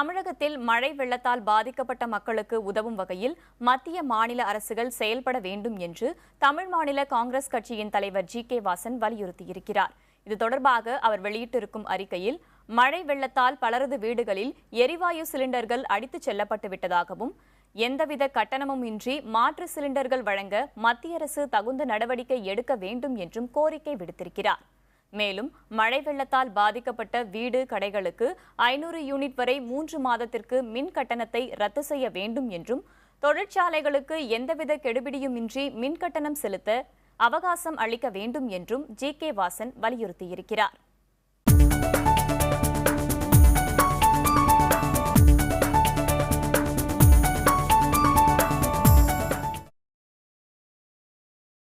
தமிழகத்தில் மழை வெள்ளத்தால் பாதிக்கப்பட்ட மக்களுக்கு உதவும் வகையில் மத்திய மாநில அரசுகள் செயல்பட வேண்டும் என்று தமிழ் மாநில காங்கிரஸ் கட்சியின் தலைவர் ஜி.கே. வாசன் வலியுறுத்தியிருக்கிறார். இது தொடர்பாக அவர் வெளியிட்டிருக்கும் அறிக்கையில் மழை வெள்ளத்தால் பலரது வீடுகளில் எரிவாயு சிலிண்டர்கள் அடித்துச் செல்லப்பட்டு விட்டதாகவும் எந்தவித கட்டணமும் இன்றி மாற்று சிலிண்டர்கள் வழங்க மத்திய அரசு தகுந்த நடவடிக்கை எடுக்க வேண்டும் என்றும் கோரிக்கை விடுத்திருக்கிறார். மேலும் மழை வெள்ளத்தால் பாதிக்கப்பட்ட வீடு கடைகளுக்கு 500 யூனிட் வரை 3 மாதத்திற்கு மின் கட்டணத்தை ரத்து செய்ய வேண்டும் என்றும் தொழிற்சாலைகளுக்கு எந்தவித கெடுபிடியுமின்றி மின் கட்டணம் செலுத்த அவகாசம் அளிக்க வேண்டும் என்றும் ஜி.கே. வாசன் வலியுறுத்தியிருக்கிறார்.